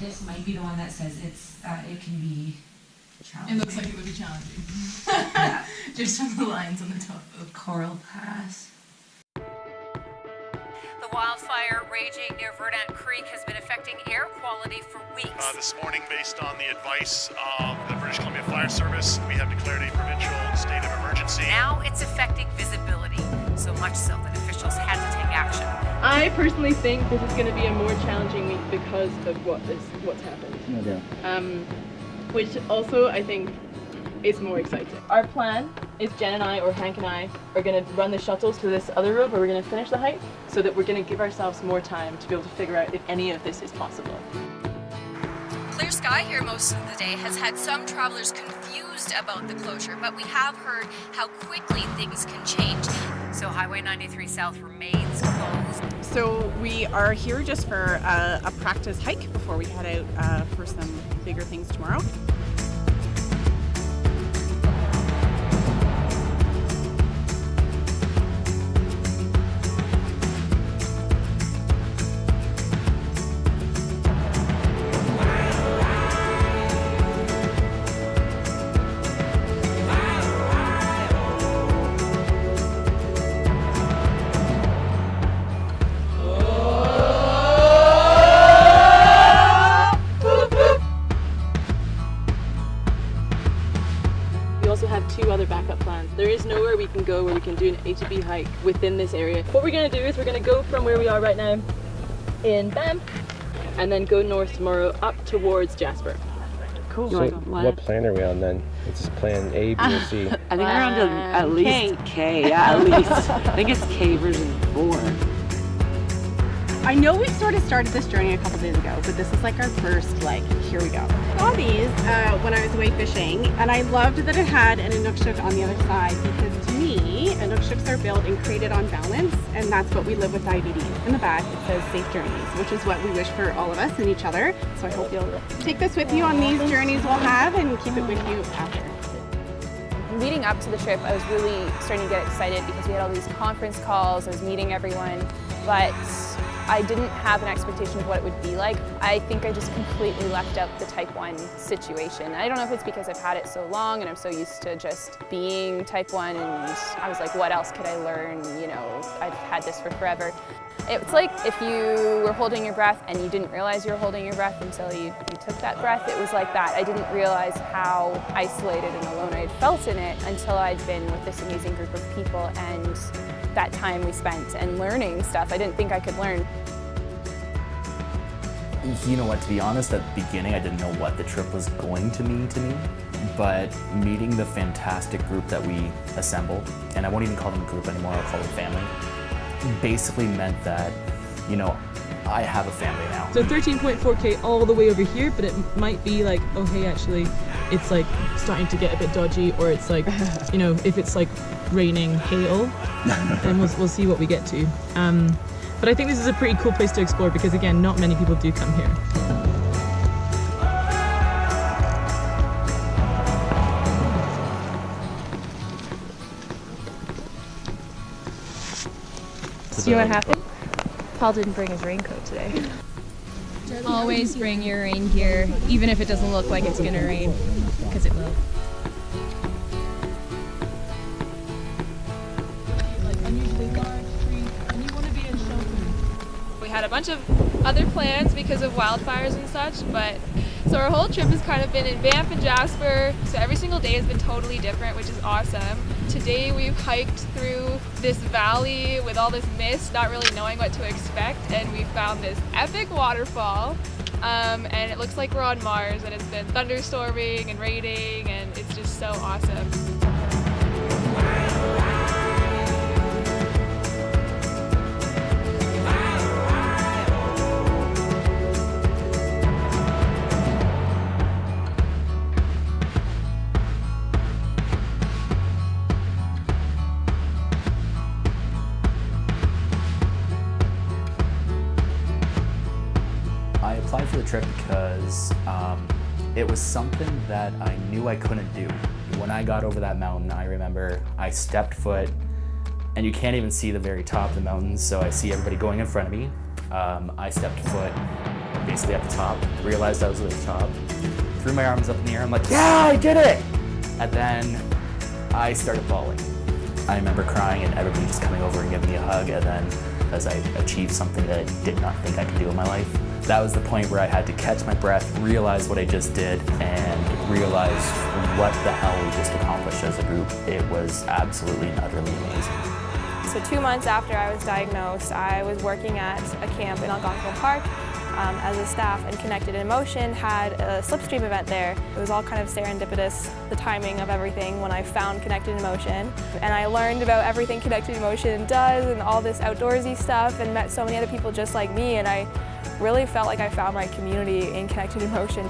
This might be the one that says it can be challenging. It looks like it would be challenging. Yeah. Just on the lines on the top of Coral Pass. The wildfire raging near Verdant Creek has been affecting air quality for weeks. This morning, based on the advice of the British Columbia Fire Service, we have declared a provincial state of emergency. Now it's affecting visibility, so much so that officials had to take action. I personally think this is going to be a more challenging week because of what's happened. No doubt. Which also I think is more exciting. Our plan is Jen and I, or Hank and I, are going to run the shuttles to this other road where we're going to finish the hike, so that we're going to give ourselves more time to be able to figure out if any of this is possible. Clear sky here most of the day has had some travelers confused about the closure, but we have heard how quickly things can change. So Highway 93 South remains closed. So we are here just for a practice hike before we head out for some bigger things tomorrow. We also have two other backup plans. There is nowhere we can go where we can do an A to B hike within this area. What we're going to do is we're going to go from where we are right now in Banff and then go north tomorrow up towards Jasper. Cool. So what plan are we on then? It's just plan A, B, or C? I think we're on to at least K, yeah, at least. I think it's K version 4. I know we sort of started this journey a couple days ago, but this is like our first, like, here we go. I saw these when I was away fishing, and I loved that it had an inukshuk on the other side, because to me, inukshuks are built and created on balance, and that's what we live with diabetes. In the back, it says safe journeys, which is what we wish for all of us and each other. So I hope you'll take this with you on these journeys we'll have and keep it with you after. Leading up to the trip, I was really starting to get excited because we had all these conference calls, I was meeting everyone, but I didn't have an expectation of what it would be like. I think I just completely left out the type 1 situation. I don't know if it's because I've had it so long and I'm so used to just being type 1, and I was like, what else could I learn? You know, I've had this for forever. It's like if you were holding your breath and you didn't realize you were holding your breath until you took that breath. It was like that. I didn't realize how isolated and alone I had felt in it until I'd been with this amazing group of people, and that time we spent and learning stuff I didn't think I could learn. You know what, to be honest, at the beginning I didn't know what the trip was going to mean to me, but meeting the fantastic group that we assembled, and I won't even call them a group anymore, I'll call them family, basically meant that, you know, I have a family now. So 13.4K all the way over here, but it might be like, oh hey, actually, it's like starting to get a bit dodgy, or it's like, you know, if it's like raining hail, then we'll see what we get to. But I think this is a pretty cool place to explore because, again, not many people do come here. So you know what happened? Paul didn't bring his raincoat today. Always bring your rain gear, even if it doesn't look like it's gonna rain, because it will. We had a bunch of other plans because of wildfires and such, but so our whole trip has kind of been in Banff and Jasper, so every single day has been totally different, which is awesome. Today we've hiked through this valley with all this mist, not really knowing what to expect, and we found this epic waterfall, and it looks like we're on Mars, and it's been thunderstorming and raining, and it's just so awesome. I applied for the trip because it was something that I knew I couldn't do. When I got over that mountain, I remember I stepped foot, and you can't even see the very top of the mountain, so I see everybody going in front of me. I stepped foot, basically at the top, realized I was at the top, threw my arms up in the air, I'm like, yeah, I did it! And then I started bawling. I remember crying and everybody just coming over and giving me a hug, and then as I achieved something that I did not think I could do in my life, that was the point where I had to catch my breath, realize what I just did, and realize what the hell we just accomplished as a group. It was absolutely and utterly amazing. So 2 months after I was diagnosed, I was working at a camp in Algonquin Park as a staff, and Connected in Motion had a slipstream event there. It was all kind of serendipitous, the timing of everything, when I found Connected in Motion. And I learned about everything Connected in Motion does and all this outdoorsy stuff, and met so many other people just like me, and I really felt like I found my community in Connected in Motion.